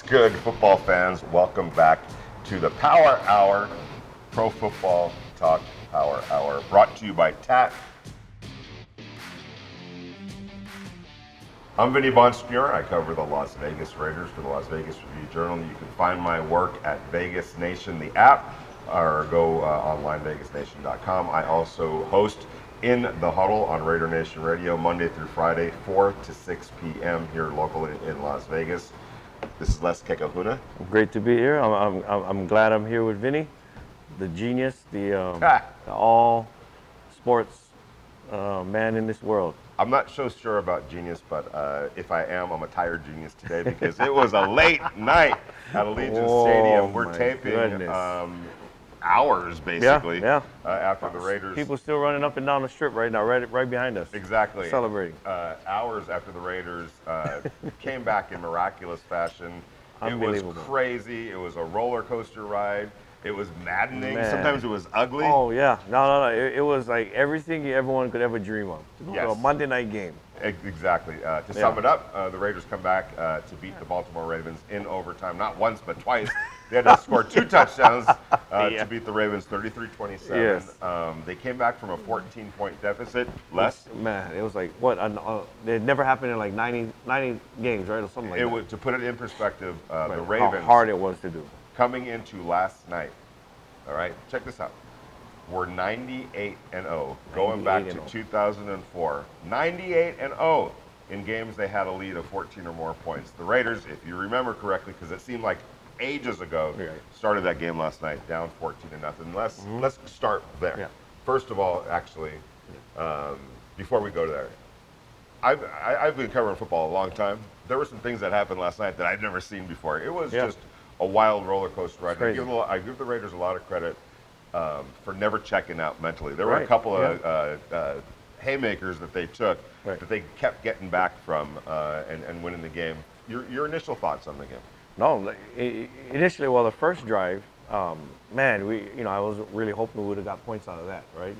good, football fans? Welcome back to the Power Hour, Pro Football Talk Power Hour, brought to you by TAT. I'm Vinny Bonspier. I cover the Las Vegas Raiders for the Las Vegas Review-Journal. You can find my work at Vegas Nation, the app, or go online, vegasnation.com. I also host In the Huddle on Raider Nation Radio, Monday through Friday, 4 to 6 p.m. here locally in Las Vegas. This is Les Kekahuna. Great to be here. I'm glad I'm here with Vinny, the genius, the all sports man in this world. I'm not so sure about genius, but if I am, I'm a tired genius today because it was a late night at Allegiant Stadium. We're taping hours, basically, after the Raiders. People still running up and down the strip right now, right behind us. Exactly. Celebrating. Hours after the Raiders came back in miraculous fashion. It was crazy. It was a roller coaster ride. It was maddening. Man. Sometimes it was ugly. Oh, yeah. No. It was like everything everyone could ever dream of. Yes. A Monday night game. Exactly. To sum it up, the Raiders come back to beat the Baltimore Ravens in overtime. Not once, but twice. They had to score 2 touchdowns to beat the Ravens 33-27. Yes. They came back from a 14-point deficit. Less. Man, it was like, what? It never happened in like 90 games, right? Or something like that. To put it in perspective, the Ravens. How hard it was to do. Coming into last night, all right, check this out. We're 98-0, going back to 2004. 98-0 in games they had a lead of 14 or more points. The Raiders, if you remember correctly, because it seemed like ages ago, started that game last night down 14-0. Let's start there. Yeah. First of all, actually, before we go there, I've been covering football a long time. There were some things that happened last night that I'd never seen before. It was just a wild roller coaster ride. I give the Raiders a lot of credit for never checking out mentally. There were a couple of haymakers that they took that they kept getting back from and winning the game. Your initial thoughts on the game? No, initially, the first drive, man, I was really hoping we would have got points out of that, right?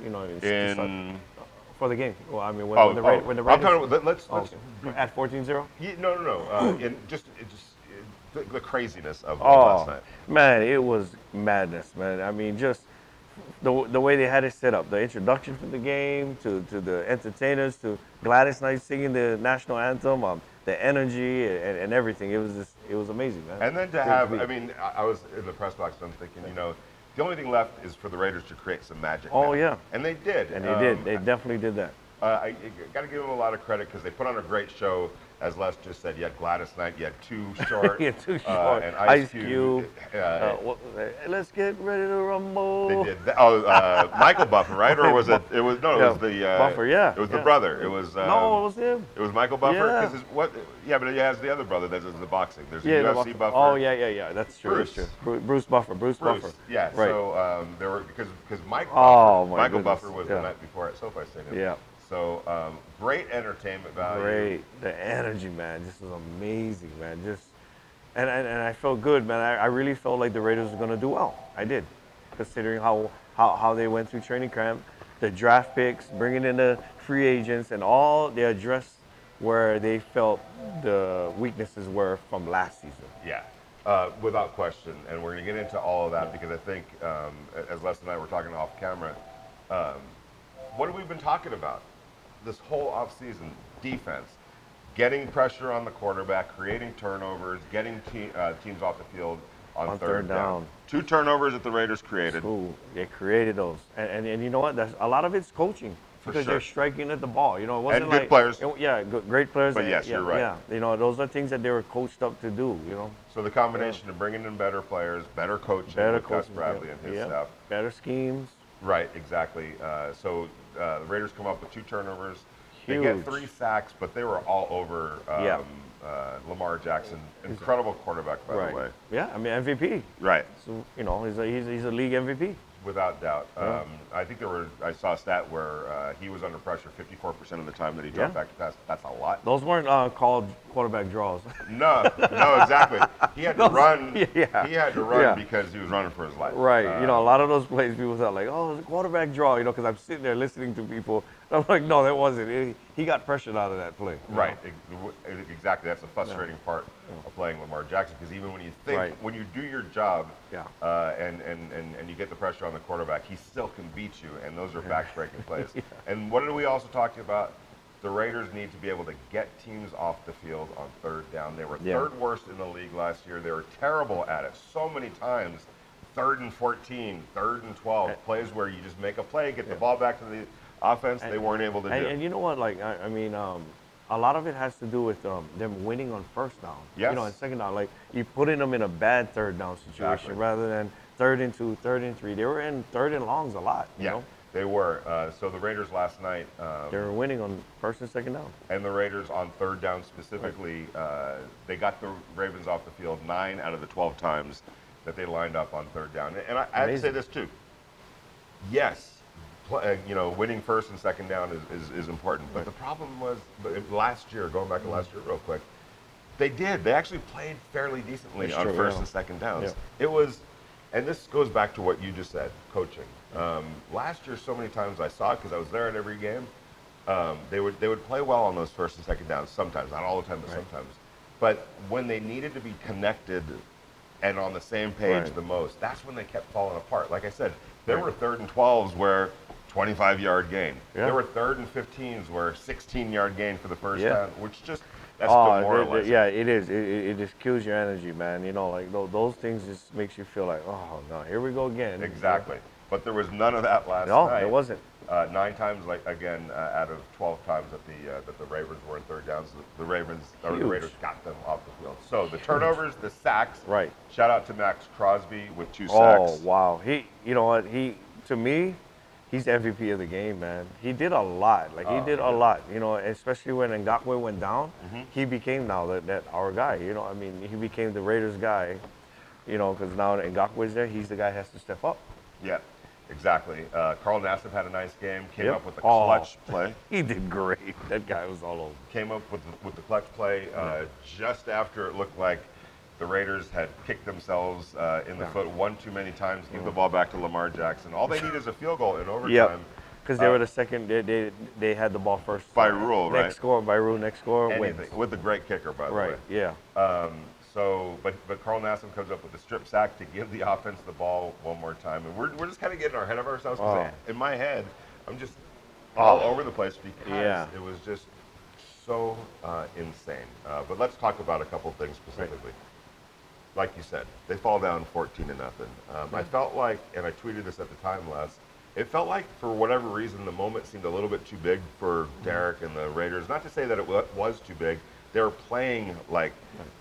For the game. Well, I mean, when the Raiders. I'm talking about, let's at 14-0? No. The craziness of last night. Man, it was madness, man. I mean, just the way they had it set up, the introduction for the game, to the entertainers, to Gladys Knight singing the national anthem, the energy and everything. It was amazing, man. And then to have, I was in the press box and I'm thinking, the only thing left is for the Raiders to create some magic. Oh, yeah. And they did. And they did. They definitely did that. I got to give them a lot of credit because they put on a great show. As Les just said, you had Gladys Knight, you had Too Short. Too Short. And Ice Cube. Let's get ready to rumble. They did that. Michael Buffer, right? Or was it? It was the Buffer. Yeah. It was the brother. It was. No, it was him. It was Michael Buffer. Yeah. But he has the other brother that does the boxing. There's a UFC Buffer. Oh yeah. That's true. Bruce. That's true. Bruce Buffer. Buffer. Yeah. Right. So there were because Michael Buffer was the night before at SoFi Stadium. Yeah. So great entertainment value. Great, the energy, man, just was amazing, man. And I felt good, man. I really felt like the Raiders were gonna do well. I did, considering how they went through training camp, the draft picks, bringing in the free agents, and all they addressed where they felt the weaknesses were from last season. Yeah. Without question, and we're going to get into all of that because I think, as Les and I were talking off camera, what have we been talking about this whole offseason? Defense, getting pressure on the quarterback, creating turnovers, getting teams off the field on third down. 2 turnovers that the Raiders created. Ooh, they created those, and you know what? A lot of it's coaching. Because they're striking at the ball, it wasn't and good players. Great players. But yes, you're right. Yeah, those are things that they were coached up to do. So the combination of bringing in better players, better coaching, Gus Bradley and his staff, better schemes. Right, exactly. So the Raiders come up with 2 turnovers. Huge. They get 3 sacks, but they were all over Lamar Jackson. Incredible quarterback, by the way. Yeah, MVP. Right. So he's a league MVP. Without doubt. I think I saw a stat where he was under pressure 54% of the time that he dropped back to pass. That's a lot. Those weren't called quarterback draws. No, exactly. He had to run. He had to run because he was running for his life. Right. A lot of those plays, people thought like, oh, it's a quarterback draw, because I'm sitting there listening to people. I'm like, no, that wasn't. He got pressured out of that play. Right. Exactly. That's the frustrating part of playing Lamar Jackson, because even when you think, Right. when you do your job, Yeah. and you get the pressure on the quarterback, he still can beat you, and those are back-breaking plays. Yeah. And what did we also talk about? The Raiders need to be able to get teams off the field on third down. They were Yeah. third worst in the league last year. They were terrible at it so many times. 3rd and 14, 3rd and 12, plays where you just make a play, get the ball back to the offense, they weren't able to do. And you know what? Like, I mean, a lot of it has to do with them winning on first down. Yes. You know, and second down. Like, you putting them in a bad third down situation Exactly. rather than 3rd and 2, 3rd and 3. They were in 3rd and longs a lot. You know? They were. So the Raiders last night, They were winning on first and second down. and the Raiders on third down specifically, they got the Ravens off the field 9 out of the 12 times that they lined up on third down. And I have to say this too. Yes, winning first and second down is important. But the problem was, last year, going back to last year real quick, they actually played fairly decently on first and second downs. Yeah. It was, and this goes back to what you just said, coaching. Last year, so many times I saw it because I was there at every game. They would play well on those first and second downs sometimes, not all the time, but sometimes. But when they needed to be connected and on the same page the most, that's when they kept falling apart. Like I said, there were 3rd and 12s where 25-yard gain. Yeah. There were 3rd and 15s where 16-yard gain for the first down, which just, that's Oh, demoralizing. yeah, it is. It just kills your energy, man. You know, like those things just makes you feel like, oh no, here we go again. Exactly. But there was none of that last No, night. there wasn't. 9 times, out of 12 times that the Ravens were in third downs, the Raiders got them off the field. So the turnovers, the sacks. Right. Shout out to Max Crosby with 2 sacks. Oh wow, you know what? To me, he's MVP of the game, man. He did a lot. Like he did a lot. You know, especially when Ngakoue went down, he became now that our guy. You know, I mean, he became the Raiders guy. You know, because now Ngakoue's there, he's the guy who has to step up. Yeah. Exactly. Carl Nassib had a nice game. Came up with a clutch play. He did great. That guy was all over. Came up with the clutch play just after it looked like the Raiders had kicked themselves in the foot one too many times. Give the ball back to Lamar Jackson. All they need is a field goal in overtime. Yep. Because they were the second. They had the ball first. By rule, right? Next score Anything. wins. With a great kicker, by the way. Right. Yeah. But Carl Nassib comes up with a strip sack to give the offense the ball one more time, and we're just kind of getting ahead of ourselves. Because in my head, I'm just all over the place because it was just so insane. But let's talk about a couple things specifically. Like you said, they fall down 14-0. I felt like, and I tweeted this at the time, Les, it felt like for whatever reason the moment seemed a little bit too big for Derek and the Raiders. Not to say that it was too big. They were playing like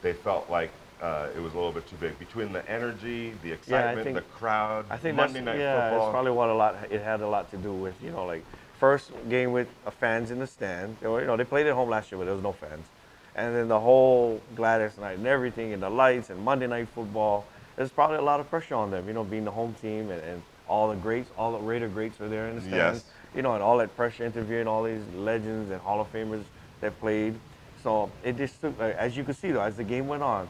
they felt like it was a little bit too big. Between the energy, the excitement, the crowd, I think Monday Night Football. it's probably it had a lot to do with, you know, like first game with fans in the stand. They played at home last year, but there was no fans. And then the whole Gladys night and everything and the lights and Monday Night Football. There's probably a lot of pressure on them, being the home team and all the greats, all the Raider greats are there in the stands. Yes. And all that pressure interviewing all these legends and Hall of Famers that played. So it just took, as you could see though, as the game went on,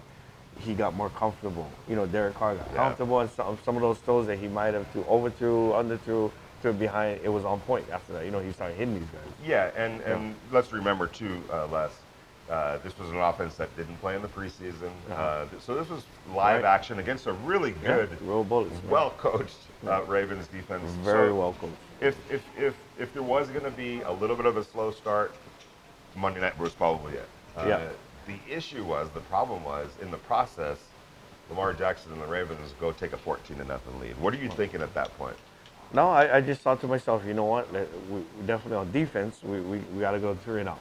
he got more comfortable. Derek Carr got comfortable, and some of those throws that he might have overthrew, underthrew, to behind, it was on point after that. He started hitting these guys. Yeah, and let's remember too, Les, this was an offense that didn't play in the preseason. So this was live action against a really good, real bullets, well-coached Ravens defense. Very well coached. If there was going to be a little bit of a slow start, Monday night was probably it. The problem was, in the process, Lamar Jackson and the Ravens go take a 14-0 lead. What are you thinking at that point? No, I just thought to myself, you know what? We definitely on defense, we got to go 3-0.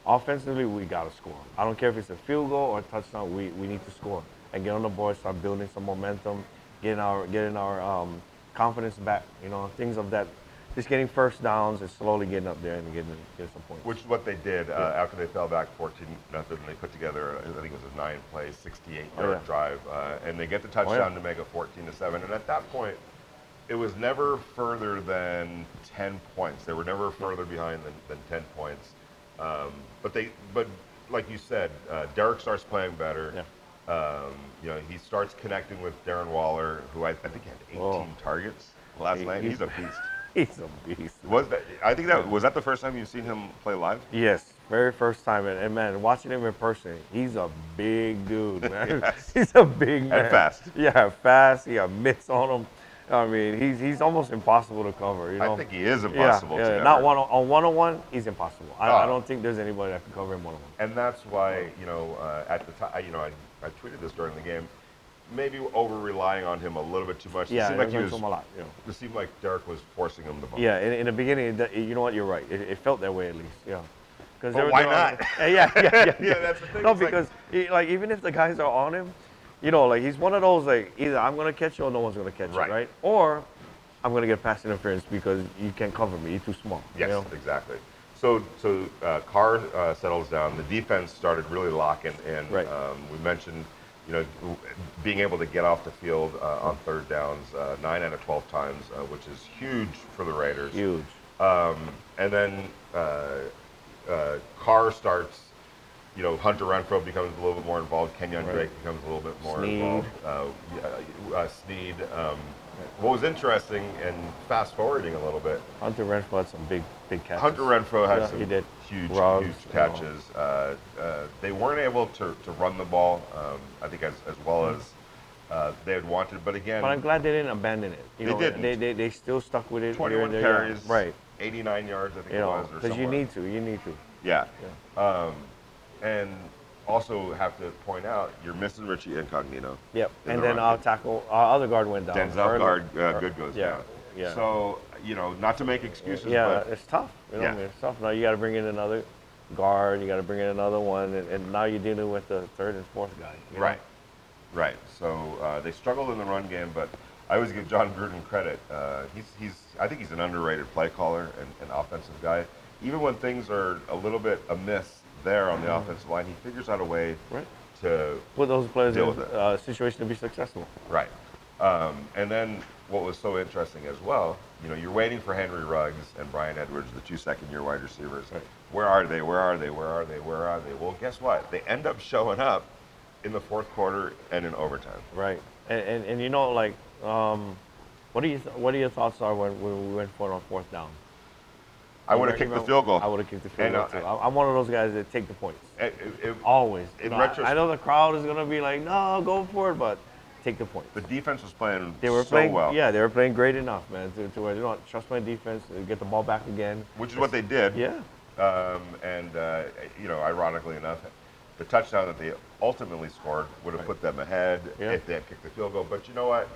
Offensively, we got to score. I don't care if it's a field goal or a touchdown. We need to score and get on the board, start building some momentum, getting our confidence back. Things of that. Just getting first downs and slowly getting up there and getting some points. Which is what they did after they fell back 14-0. They put together, I think it was a 9-play, 68-yard drive, and they get the touchdown to make it 14-7. And at that point, it was never further than 10 points. They were never further behind than 10 points. But like you said, Derek starts playing better. He starts connecting with Darren Waller, who I think had 18 targets last night. He's a beast. He's a beast. I think was that the first time you've seen him play live? Yes, very first time, and man, watching him in person, he's a big dude, man. Yes. He's a big man. And fast. Yeah, fast. He got mitts on him. I mean, he's almost impossible to cover. You know? I think he is impossible to cover. Not one-on-one, he's impossible. I Oh. don't think there's anybody that can cover him one-on-one. And that's why, at the time, I tweeted this during the game, maybe over relying on him a little bit too much. Yeah, it seemed like it him a lot. You know? It seemed like Derek was forcing him the ball. Yeah, in the beginning, you know what? You're right. It felt that way at least. Yeah. But why not? Yeah, that's the thing. No, It's because even if the guys are on him, he's one of those either I'm gonna catch you or no one's gonna catch you, right? Or I'm gonna get pass interference because you can't cover me. You're too small. Yes, exactly. So Carr settles down. The defense started really locking in. Right. We mentioned, being able to get off the field on third downs 9 out of 12 times, which is huge for the Raiders. Huge. And then Carr starts. Hunter Renfrow becomes a little bit more involved. Kenyon Drake becomes a little bit more involved. Sneed. What was interesting, and fast forwarding a little bit, Hunter Renfrow had some big catches. Hunter Renfrow had some he did. huge Rugs, catches. They weren't able to run the ball, I think, as well as they had wanted. But again, But I'm glad they didn't abandon it. They didn't. They still stuck with it. 21 carries, right? 89 yards, I think it was. Because you need to. Yeah. And also have to point out, you're missing Richie Incognito. Yep. And then our other guard went down. Denzel guard, good goes down. Yeah. So, not to make excuses, yeah, but it's tough. It's tough. Now you got to bring in another guard. You got to bring in another one, and now you're dealing with the third and fourth guy. Right. So they struggled in the run game, but I always give John Gruden credit. I think he's an underrated play caller and offensive guy. Even when things are a little bit amiss there on the offensive line, he figures out a way to put those players in a situation to be successful. Right. And then what was so interesting as well, you're waiting for Henry Ruggs and Brian Edwards, the two second-year wide receivers. Right. Where are they? Well, guess what? They end up showing up in the fourth quarter and in overtime. Right. And what are your thoughts are when we went for it on fourth down? I would have kicked the field goal. I would have kicked the field goal, too. I'm one of those guys that take the points. Always. I know the crowd is going to be like, no, go for it, but take the points. The defense was playing playing well. Yeah, they were playing great enough, man, to where they don't trust my defense, get the ball back again. Which is what they did. Yeah. Ironically enough, the touchdown that they ultimately scored would have put them ahead if they had kicked the field goal. But you know what?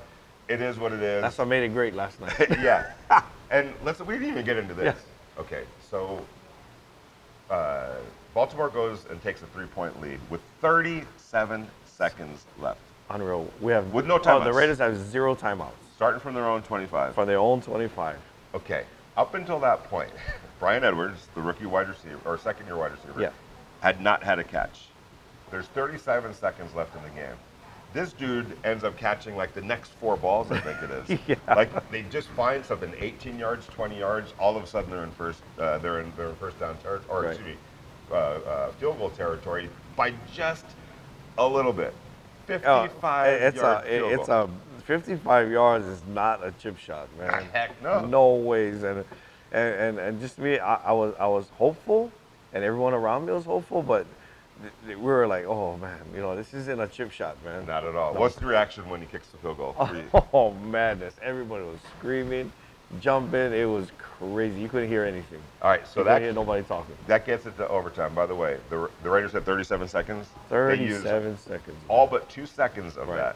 It is what it is. That's what made it great last night. Yeah. And we didn't even get into this. Yeah. Okay, so Baltimore goes and takes a 3-point lead with 37 seconds left. Unreal. We have with no timeouts. The Raiders have 0 timeouts. Starting from their own 25. From their own 25. Okay. Up until that point, Brian Edwards, the rookie wide receiver or second-year wide receiver, had not had a catch. There's 37 seconds left in the game. This dude ends up catching like the next 4 balls, I think it is. Yeah. Like they just find something 18 yards, 20 yards. All of a sudden they're in first down territory, or excuse me, field goal territory by just a little bit. 55 yards field goal. 55 yards is not a chip shot, man. Heck no. No ways. And just me, I was hopeful, and everyone around me was hopeful, but we were like, oh man, this isn't a chip shot, man. Not at all. No. What's the reaction when he kicks the field goal? Oh, madness. Everybody was screaming, jumping. It was crazy. You couldn't hear anything. All right, so you couldn't hear nobody talking. That gets it to overtime. By the way, the Raiders had 37 seconds. 37 seconds. All but 2 seconds of that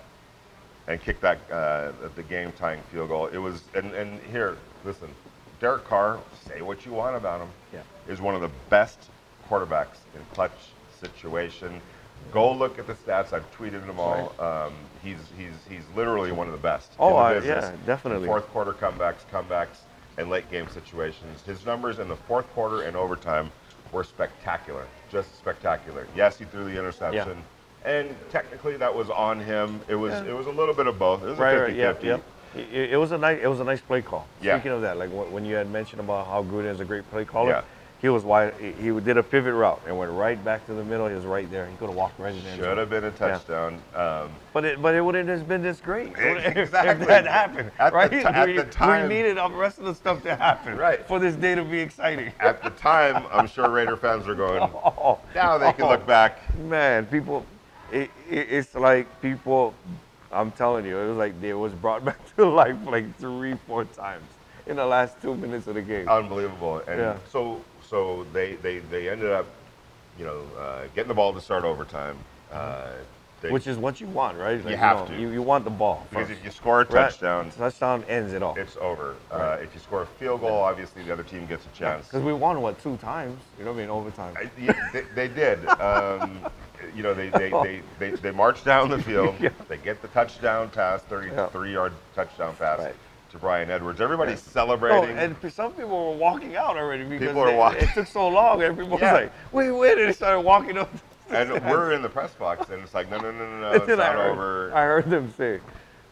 and kicked that the game-tying field goal. It was, and here, listen, Derek Carr, say what you want about him, is one of the best quarterbacks in clutch situation. Go look at the stats. I've tweeted them all. He's literally one of the best in the business. Yeah, definitely. Fourth quarter comebacks, and late game situations. His numbers in the fourth quarter and overtime were spectacular, just spectacular. Yes, he threw the interception, and technically that was on him. It was a little bit of both. It was a 50-50. It was a nice play call. Yeah. Speaking of that, like when you had mentioned about how Gruden is a great play caller, He was wide. He did a pivot route and went right back to the middle. He was right there. He could have walked right in there. Should have been a touchdown. But it wouldn't have been this great Exactly. if that happened, right? At the time, we needed the rest of the stuff to happen, right, for this day to be exciting. At the time, I'm sure Raider fans were going, now they can look back. Man, people, it's like people. I'm telling you, it was like it was brought back to life like 3-4 times in the last 2 minutes of the game. Unbelievable. And so they ended up, getting the ball to start overtime. Which is what you want, right? Like, you have to. You want the ball because first. if you score a touchdown, touchdown ends it all. it's over. Right. If you score a field goal, obviously the other team gets a chance. Because we won 2 times? You know what I mean? Overtime. They did. They marched down the field. They get the touchdown pass, 33-yard touchdown pass. Right. To Brian Edwards. Everybody's celebrating. And some people were walking out already because it took so long. And people was like, we win. And they started walking up. And we're in the press box, and it's like, no, it's not over. I heard them say,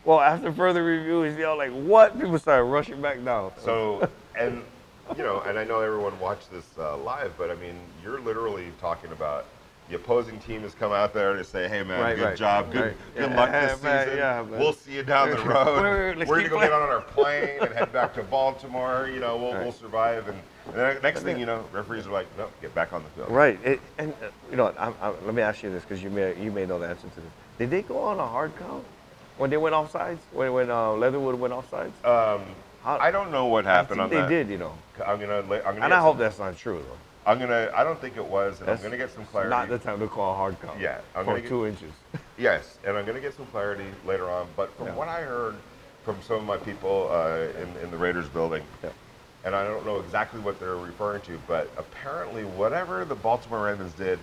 well, after further review, he's yelled like, what? People started rushing back down. So, and I know everyone watched this live, but I mean, you're literally talking about the opposing team has come out there to say, hey, man, good job, good luck this season. We'll see you down the road. We're going to go get on our plane and head back to Baltimore. We'll survive. And the next thing you know, referees are like, no, get back on the field. Right. Let me ask you this, because you may know the answer to this. Did they go on a hard count when they went offsides? When Leatherwood went offsides? I don't know what happened on that. They did, And I hope that's not true, though. I don't think it was, and I'm gonna get some clarity. Not the time to call a hard count. Yeah, for 2 inches. Yes, and I'm gonna get some clarity later on. But from what I heard from some of my people in the Raiders building, and I don't know exactly what they're referring to, but apparently whatever the Baltimore Ravens did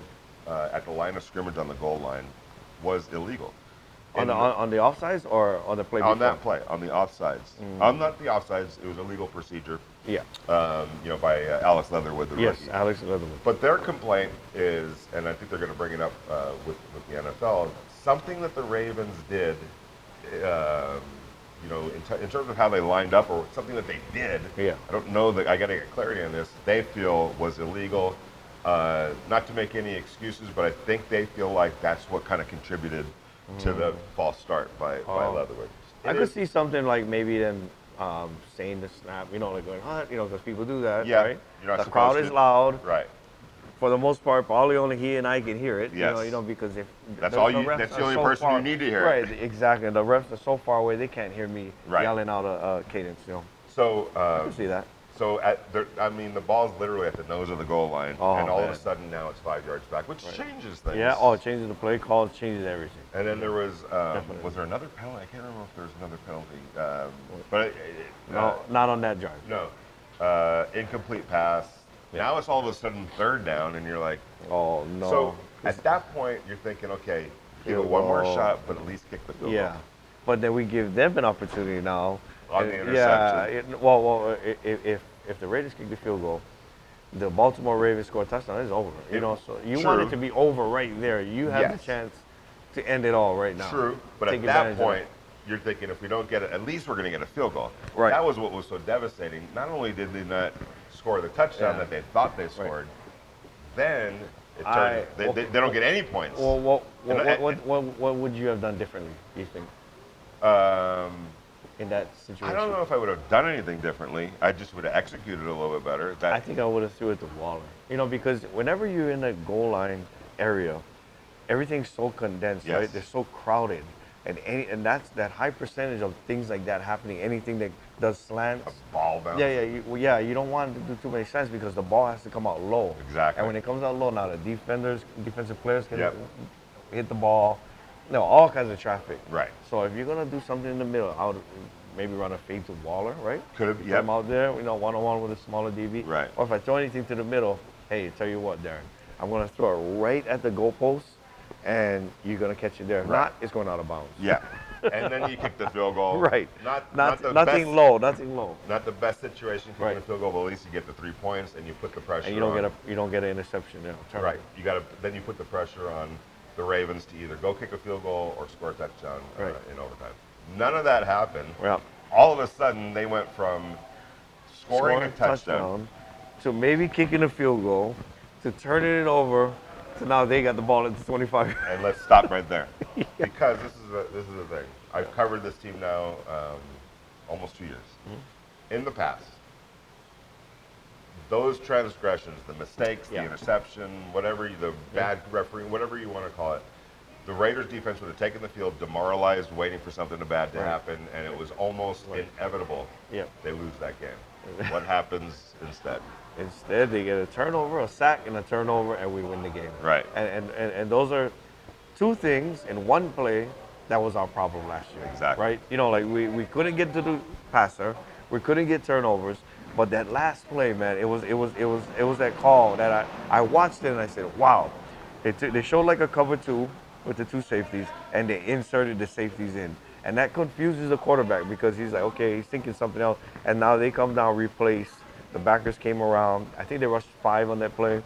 at the line of scrimmage on the goal line was illegal. On the offsides or on the play before? On that play, on the offsides. On not the offsides, it was a legal procedure. Yeah. By Alex Leatherwood, the rookie. Yes, Alex Leatherwood. But their complaint is, and I think they're going to bring it up with the NFL, something that the Ravens did, in terms of how they lined up, or something that they did. Yeah. I don't know that I got to get clarity on this. They feel was illegal. Not to make any excuses, but I think they feel like that's what kind of contributed to the false start by Leatherwood. I could see something like maybe them saying the snap, like going, because people do that, right? The crowd is loud. Right. For the most part, probably only he and I can hear it. Yes. Because if that's the only person you need to hear it. Right, exactly. The refs are so far away, they can't hear me yelling out a cadence, So I can see that. So the ball's literally at the nose of the goal line, and all of a sudden now it's 5 yards back, which changes things. Yeah, it changes the play call, it changes everything. And then there was there another penalty? I can't remember if there was another penalty, but no, not on that drive. No, incomplete pass. Yeah. Now it's all of a sudden third down, and you're like, oh no. So at that point, you're thinking, okay, give it one more shot, but at least kick the field goal. Yeah, but then we give them an opportunity now. On the interception. Yeah. If the Raiders kick the field goal, the Baltimore Ravens score a touchdown, it's over. So you want it to be over right there. You have the chance to end it all right now. True, but at that point, you're thinking if we don't get it, at least we're going to get a field goal. Right. That was what was so devastating. Not only did they not score the touchdown that they thought they scored, then it turned, they don't get any points. Well, what would you have done differently, do you think? In that situation? I don't know if I would have done anything differently. I just would have executed a little bit better. I think I would have threw it to Waller. Because whenever you're in the goal line area, everything's so condensed, right? They're so crowded. And that's that high percentage of things like that happening. Anything that does slants. A ball bounce. You don't want to do too many slants because the ball has to come out low. Exactly. And when it comes out low, now the defensive players can hit the ball. All kinds of traffic. Right. So if you're gonna do something in the middle, I would maybe run a fade to Waller, right? Could have. Put him out there, one-on-one with a smaller DB. Right. Or if I throw anything to the middle, hey, tell you what, Darren, I'm gonna throw it right at the goalpost, and you're gonna catch it there. If not, it's going out of bounds. Yeah. And then you kick the field goal. Right. Nothing low. Not the best situation kicking the field goal, but at least you get the 3 points and you put the pressure. And you don't get an interception. Right. Then you put the pressure on the Ravens to either go kick a field goal or score a touchdown in overtime. None of that happened. Yeah. All of a sudden, they went from scoring a touchdown to maybe kicking a field goal, to turning it over, to now they got the ball at the 25. And let's stop right there, because this is the thing. I've covered this team now almost 2 years. In the past, those transgressions, the mistakes, the interception, the bad refereeing, whatever you want to call it, the Raiders defense would have taken the field demoralized, waiting for something bad to happen, and it was almost inevitable they lose that game. What happens instead? Instead, they get a turnover, a sack, and a turnover, and we win the game. Right. And those are two things in one play that was our problem last year. Exactly. Right? You know, like we couldn't get to the passer, we couldn't get turnovers, but that last play, man, it was that call that I watched it and I said, wow. They showed like a cover two with the two safeties, and they inserted the safeties in. And that confuses the quarterback because he's like, okay, he's thinking something else. And now they come down, replace. The backers came around. I think they rushed 5 on that play.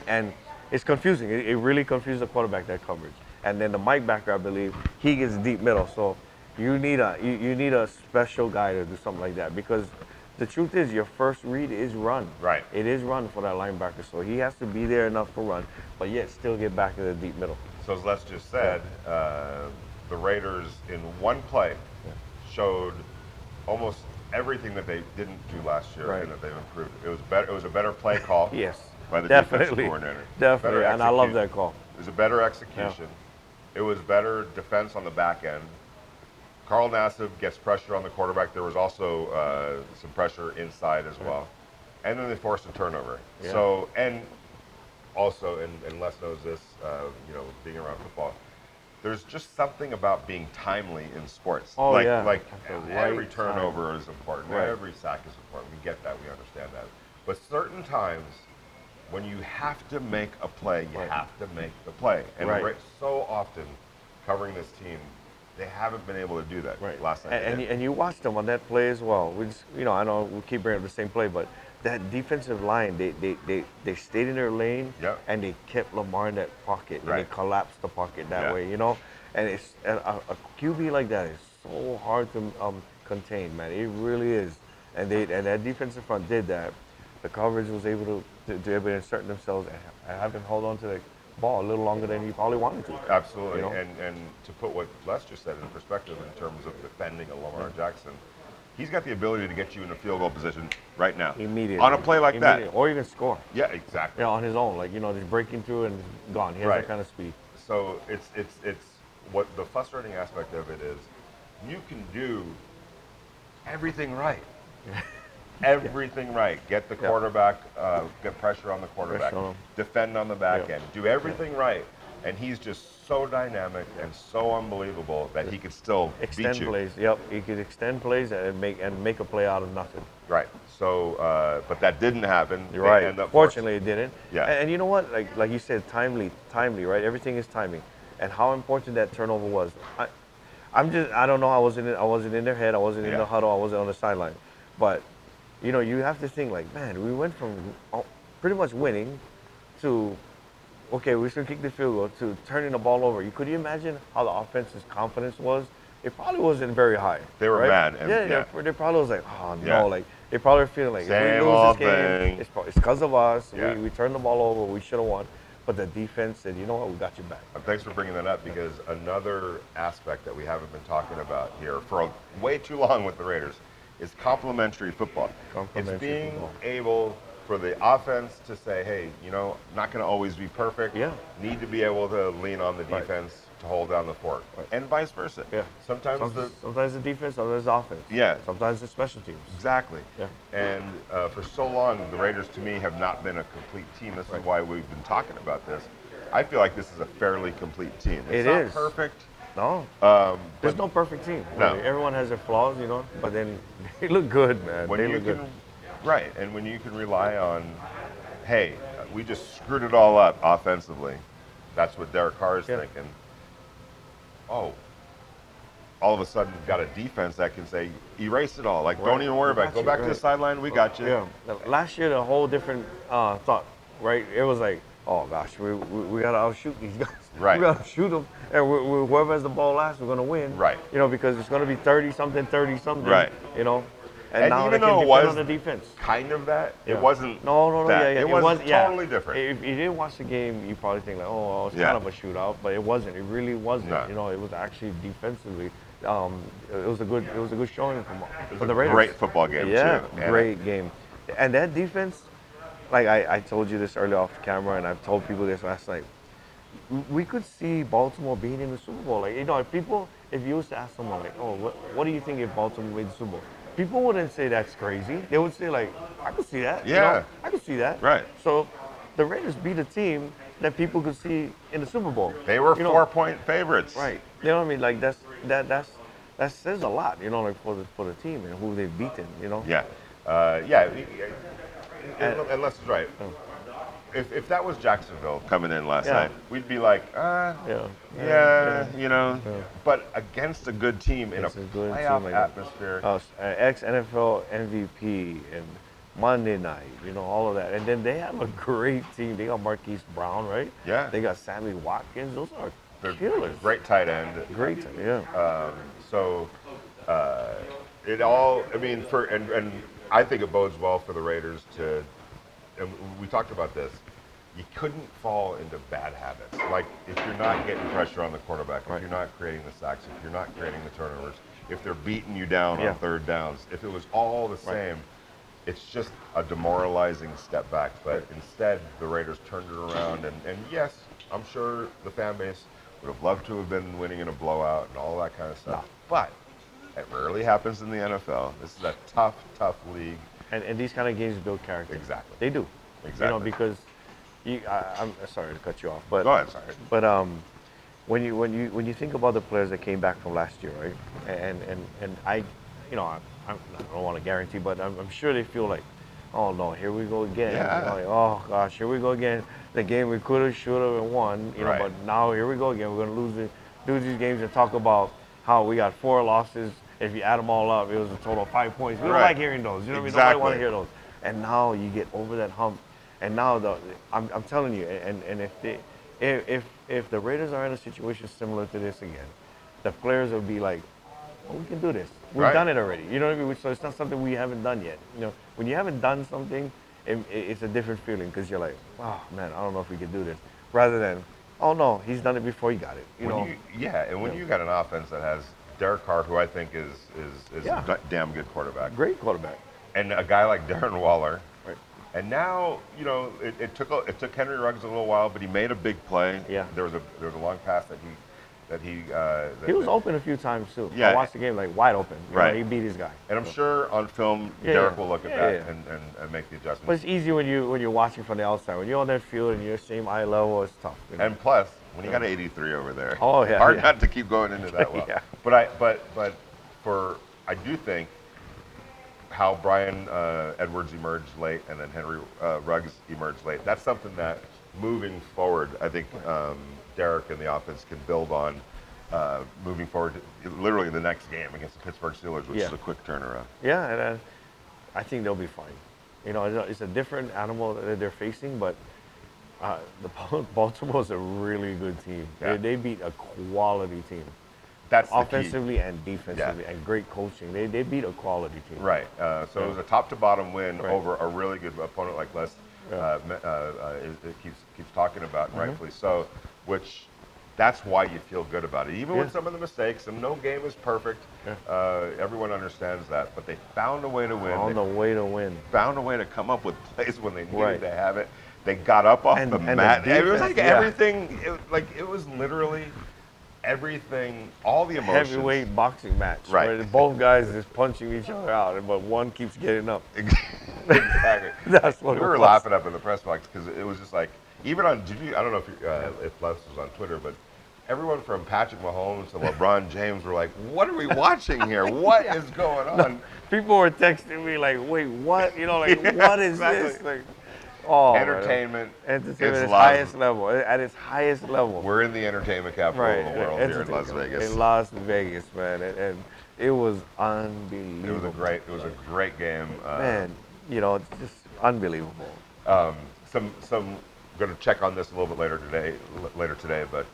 And it's confusing. It really confused the quarterback, that coverage. And then the Mike backer, I believe, he gets deep middle. So you need a special guy to do something like that, because the truth is your first read is run. Right. It is run for that linebacker. So he has to be there enough for run, but yet still get back to the deep middle. So as Les just said, the Raiders in one play showed almost everything that they didn't do last year and that they've improved. It was better. It was a better play call. Yes. By the Definitely. defensive coordinator. Definitely, and I love that call. It was a better execution. It was better defense on the back end. Carl Nassib gets pressure on the quarterback. There was also some pressure inside as well. And then they forced a turnover. Yeah. So, and also, and Les knows this, being around football, there's just something about being timely in sports. Oh, like every right turnover is important. Right. Every sack is important. We get that. We understand that. But certain times, when you have to make a play, you have to make the play. And so often, covering this team, they haven't been able to do that last night. And you watched them on that play as well. We just, I know we keep bringing up the same play, but that defensive line, they stayed in their lane and they kept Lamar in that pocket and they collapsed the pocket that way, And it's a QB like that is so hard to contain, man. It really is. And that defensive front did that. The coverage was able to insert themselves and have him hold on to the ball a little longer than he probably wanted to. Absolutely. And to put what Les just said in perspective in terms of defending a Lamar Jackson, he's got the ability to get you in a field goal position right now. Immediately. On a play like that. Or even score. Yeah, exactly. On his own. Like, just breaking through and gone. He has that kind of speed. So it's what the frustrating aspect of it is, you can do everything right. Everything right. Get the quarterback, get pressure on the quarterback, defend on the back end, do everything right. And he's just so dynamic and so unbelievable that he could still extend beat you. Plays. He could extend plays and make a play out of nothing. Right. So, but that didn't happen. You're right. Fortunately, it didn't. Yeah. And you know what? Like you said, timely, right? Everything is timing. And how important that turnover was. I don't know. I wasn't in their head. I wasn't in the huddle. I wasn't on the sideline. But you have to think like, man, we went from pretty much winning to, okay, we're going to kick the field goal, to turning the ball over. Could you imagine how the offense's confidence was? It probably wasn't very high. They were mad. They probably was like, oh no, like they probably were feeling like, if we lose this game, it's because of us. We turned the ball over. We should have won. But the defense said, you know what, we got you back. Thanks for bringing that up, because another aspect that we haven't been talking about here for way too long with the Raiders is complementary football. It's being able for the offense to say, hey, not going to always be perfect. Need to be able to lean on the defense to hold down the fort, and vice versa. Sometimes the defense, sometimes the offense. Sometimes the special teams. Exactly. And for so long, the Raiders, to me, have not been a complete team. This is why we've been talking about this. I feel like this is a fairly complete team. It's not perfect. No. There's no perfect team. No. Everyone has their flaws, but then they look good, man. They look good. Right, and when you can rely on, hey, we just screwed it all up offensively. That's what Derek Carr is thinking. Oh, all of a sudden you've got a defense that can say, erase it all. Like, don't even worry about it. Go back to the sideline. We got you. Last year, the whole different thought, right? It was like, oh, gosh, we got to outshoot these guys. Right. We got to shoot them. And whoever has the ball last, we're going to win. Right. Because it's going to be 30-something. Right. And now even they can though it depend was on the defense. kind of that, Yeah. it wasn't. No, that. yeah. It was totally different. If you didn't watch the game, you probably think like, oh, well, it's Yeah. kind of a shootout, but it wasn't. It really wasn't. No. You know, it was actually defensively. It was a good showing It for was the a Raiders. great football game Yeah, too. And great game. And that defense, like I told you this earlier off the camera, and I've told people this last night. We could see Baltimore being in the Super Bowl. Like, you know, if you was to ask someone like, oh, what do you think if Baltimore made the Super Bowl? People wouldn't say that's crazy. They would say like, I could see that. Yeah. You know, I could see that. Right. So the Raiders beat a team that people could see in the Super Bowl. They were You know, 4-point favorites. Right. You know what I mean? Like that says a lot. You know, like for the team and who they've beaten. You know. Yeah. And Les is right. If that was Jacksonville coming in last night, we'd be like, you know. Yeah. But against a good team in a It's a good playoff team like atmosphere. Ex-NFL MVP and Monday night, you know, all of that. And then they have a great team. They got Marquise Brown, right? Yeah. They got Sammy Watkins. Those are They're killers. great tight end. Great team, yeah. So it all, I mean, and I think it bodes well for the Raiders to, and we talked about this, you couldn't fall into bad habits. Like if you're not getting pressure on the quarterback, if you're not creating the sacks, if you're not creating the turnovers, if they're beating you down on third downs, if it was all the same, it's just a demoralizing step back. But instead, the Raiders turned it around, and yes, I'm sure the fan base would have loved to have been winning in a blowout and all that kind of stuff. No. But it rarely happens in the NFL. This is a tough, tough league. And these kind of games build character. Exactly. They do. Exactly. You know, because I'm sorry to cut you off, but Go ahead, sorry. But when you think about the players that came back from last year, right? And I, you know, I don't want to guarantee, but I'm sure they feel like, oh no, here we go again. Yeah. You know, like, oh gosh, here we go again. The game we could have, should have, and won. You know, Right. but now here we go again. We're gonna lose these games and talk about how we got 4 losses. If you add them all up, it was a total of 5 points. We don't like hearing those. You know what I mean? Nobody want to hear those. And now you get over that hump. And now I'm telling you, and if the Raiders are in a situation similar to this again, the players will be like, oh, we can do this. We've done it already. You know what I mean? So it's not something we haven't done yet. You know, when you haven't done something, it's a different feeling because you're like, oh man, I don't know if we can do this. Rather than, oh no, he's done it before, he got it. You know? And when you got an offense that has Derek Carr, who I think is a damn good quarterback, Great quarterback, and a guy like Darren Waller. right? And now, you know, it took Henry Ruggs a little while, but he made a big play. Yeah. There was a long pass He was open a few times too. Yeah. I watched the game like wide open. You know, Right. he beat his guy. And I'm sure on film, Yeah, Derek yeah. will look at Yeah, that yeah. and make the adjustments. But it's easy when you're watching from the outside. When you're on that field and you're same eye level, it's tough. You know? And plus, when you got an 83 over there, Oh, yeah, hard yeah. not to keep going into that well. Yeah. But I do think how Brian Edwards emerged late and then Henry Ruggs emerged late. That's something that moving forward, I think Derek and the offense can build on moving forward to literally the next game against the Pittsburgh Steelers, which is a quick turnaround. Yeah, and I think they'll be fine. You know, it's a different animal that they're facing, but Baltimore's a really good team. Yeah. They beat a quality team. That's the key. Offensively and defensively, and great coaching. They beat a quality team. Right. So it was a top-to-bottom win Right. over a really good opponent like Les it keeps talking about, and rightfully so, which that's why you feel good about it. Even with some of the mistakes, and no game is perfect, everyone understands that, but they found a way to win. On the way to win. Found a way to come up with plays when they needed to have it. They got up off the mat. The It was like defense, everything, it was literally everything, all the emotions. Heavyweight boxing match. Right. Where both guys is punching each other out, but one keeps getting up. Exactly. That's what we it were was. laughing up in the press box because it was just like, even on, I don't know if Les was on Twitter, but everyone from Patrick Mahomes to LeBron James were like, what are we watching here? What is going on? People were texting me like, wait, what? You know, like, what is this? exactly. Like, oh, Entertainment at is its highest level. At its highest level. We're in the entertainment capital of the world here in Las Vegas. In Las Vegas, man, and it was unbelievable. It was a great game. Man, you know, it's just unbelievable. Some going to check on this a little bit later today, but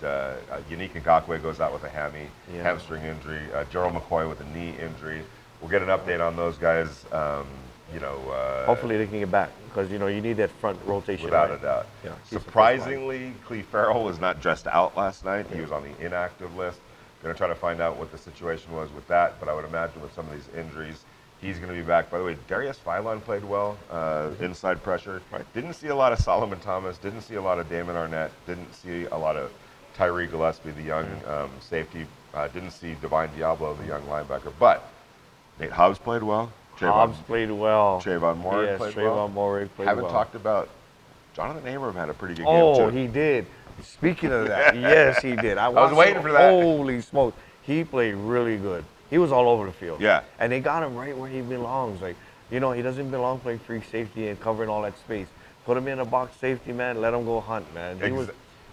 Yannick Ngakoue goes out with a hamstring injury. Gerald McCoy with a knee injury. we'll get an update on those guys. Hopefully they can get back because you need that front rotation. Without right? a doubt. Yeah. Surprisingly, Cleve Farrell was not dressed out last night. He was on the inactive list. Going to try to find out what the situation was with that, but I would imagine with some of these injuries, he's going to be back. By the way, Darius Philon played well, inside pressure. Right. Didn't see a lot of Solomon Thomas. Didn't see a lot of Damon Arnett. Didn't see a lot of Tyree Gillespie, the young safety. Didn't see Divine Diablo, the young linebacker. But Nate Hobbs played well. Hobbs played well. Trayvon Moore yes, played Trayvon well. Moore played Haven't well. talked about Jonathan Abram had a pretty good game Oh, too. he did. Speaking of that, yes, he did. I was waiting for that. Holy smokes. He played really good. He was all over the field. Yeah. And they got him right where he belongs. Like, he doesn't belong playing free safety and covering all that space. Put him in a box safety, man. Let him go hunt, man.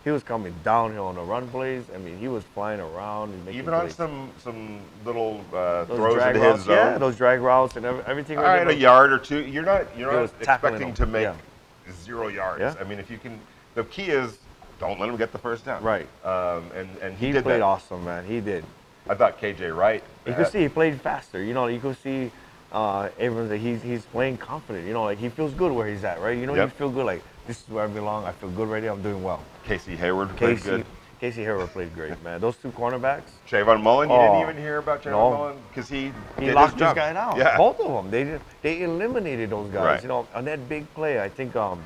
He was coming downhill on the run plays. I mean, he was flying around. And Even on some little those throws drag into routes, his zone. Yeah, those drag routes and everything. All right, a yard or two. You're not was tackling expecting them. to make Yeah. 0 yards. Yeah. I mean, if you can, the key is don't let him get the first down. Right. And He did played that. awesome, man. He did. I thought KJ Wright. You could see he played faster. You could see Abrams that he's playing confident. Like he feels good where he's at, right? You Yep. feel good. Like this is where I belong. I feel good right here. I'm doing well. Casey Hayward played good. Casey Hayward played great, man. Those two cornerbacks. Trayvon Mullen, you didn't even hear about Trayvon No. Mullen because he did locked his this job. guy down. Yeah. Both of them. They eliminated those guys. Right. On that big play. I think the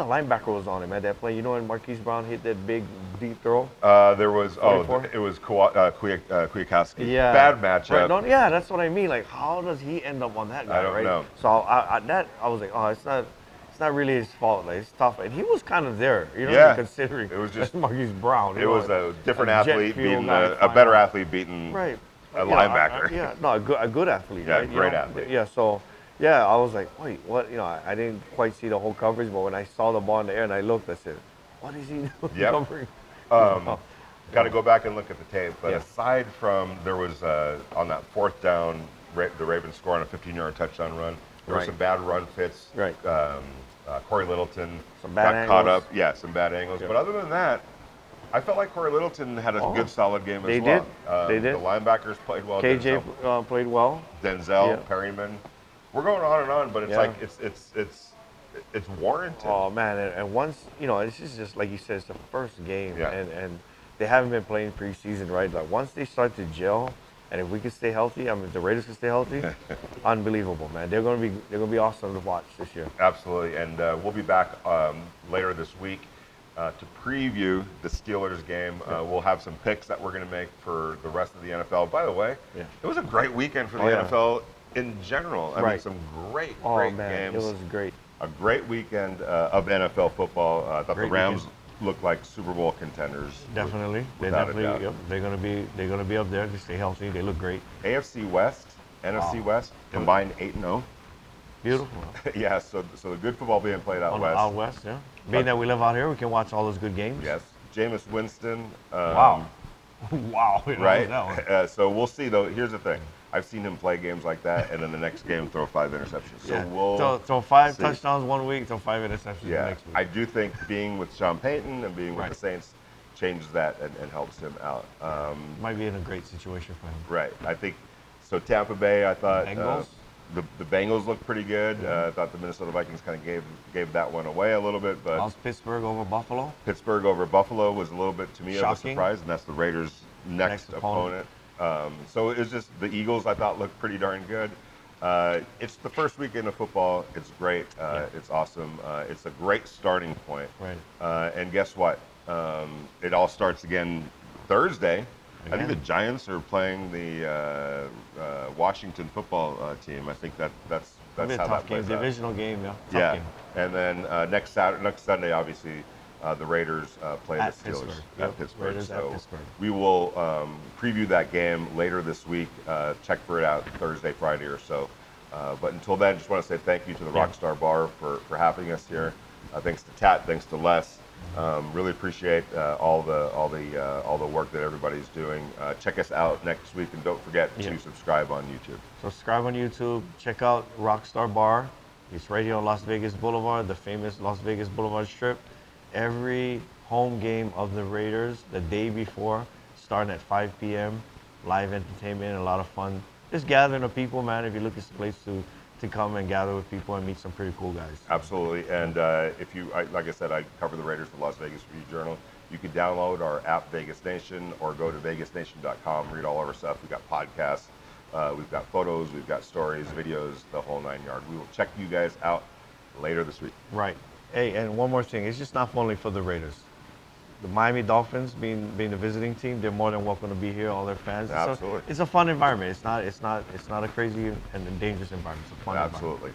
linebacker was on him at that play. When Marquise Brown hit that big deep throw. There was 44? it was Kwiatkowski. Yeah. Bad matchup. Right. No, yeah, that's what I mean. Like, how does he end up on that guy? I don't right? know. So I was like, oh, it's not really his fault. Like, it's tough, and he was kind of there. Yeah. Considering It was just- Marquise Brown. It was a different jet athlete fuel beating guy a better flying out. athlete beating Right. a linebacker. A good athlete. Yeah, right? great athlete. Yeah, so yeah, I was like, wait, what? I didn't quite see the whole coverage, but when I saw the ball in the air and I looked, I said, what is he doing Yep. covering? Got to go back and look at the tape. But Yeah. aside from there was on that 4th down, the Ravens scoring a 15-yard touchdown run. There were Right. some bad run fits. Right. Corey Littleton Some bad got caught angles. up. Yeah, some bad angles. Yeah. But other than that, I felt like Corey Littleton had a good solid game They as well. did. They did. The linebackers played well. KJ played well. Denzel, Yeah. Perryman. We're going on and on, but it's Yeah. like it's warranted. Oh man, and once this is just like you said, it's the first game, Yeah. and they haven't been playing preseason, right? Like once they start to gel, and if we can stay healthy, if the Raiders can stay healthy, unbelievable, man. They're gonna be awesome to watch this year. Absolutely, and we'll be back later this week to preview the Steelers game. We'll have some picks that we're going to make for the rest of the NFL. By the way, it was a great weekend for the NFL in general. I mean, some great games. It was great. A great weekend of NFL football. I thought Great the Rams weekend. looked like Super Bowl contenders. Definitely, without a doubt. Yep, they're gonna be up there. They stay healthy. They look great. AFC West, NFC West combined 8-0. Beautiful. Yeah, so the good football being played out west. Out west, yeah. Being that we live out here, we can watch all those good games. Yes, Jameis Winston. Wow. Wow. Right. That one. So we'll see though. Here's the thing. I've seen him play games like that, and then the next game throw 5 interceptions. So we'll throw 5 see. touchdowns one week, throw 5 interceptions the Yeah, next week. I do think being with Sean Payton and being with Right. the Saints changes that and helps him out. Might be in a great situation for him. Right. I think so. Tampa Bay, I thought Bengals? the Bengals looked pretty good. I thought the Minnesota Vikings kind of gave that one away a little bit, but How's Pittsburgh over Buffalo? Pittsburgh over Buffalo was a little bit to me of a Shocking. surprise, and that's the Raiders' next opponent. So it was just the Eagles. I thought looked pretty darn good. It's the first weekend of football. It's great. It's awesome. It's a great starting point. Right. And guess what? It all starts again Thursday. I think the Giants are playing the Washington football team. I think that's It'll be a how tough that game, plays out. divisional game, yeah. Tough Yeah, game. and then next Sunday, obviously, the Raiders play At the Steelers Pittsburgh. at Yep, Pittsburgh. Raiders so at Pittsburgh. we will preview that game later this week. Check for it out Thursday, Friday or so. But until then, just want to say thank you to the Rockstar Bar for having us here. Thanks to Tat, thanks to Les. Really appreciate all the work that everybody's doing. Check us out next week, and don't forget to subscribe on YouTube. Subscribe on YouTube. Check out Rockstar Bar. It's right here on Las Vegas Boulevard, the famous Las Vegas Boulevard Strip. Every home game of the Raiders, the day before, starting at 5 p.m. Live entertainment, a lot of fun just gathering of people, man. If you look, it's a place to come and gather with people and meet some pretty cool guys. Absolutely. And if you, like I said, I cover the Raiders for the Las Vegas Review-Journal. You can download our app, Vegas Nation, or go to vegasnation.com, read all of our stuff. We've got podcasts, we've got photos, we've got stories, videos, the whole 9 yards. We will check you guys out later this week. Right. Hey, and one more thing. It's just not only for the Raiders. The Miami Dolphins, being the visiting team, they're more than welcome to be here. All their fans. Absolutely. It's a fun environment. It's not a crazy and dangerous environment. It's a fun environment. Absolutely.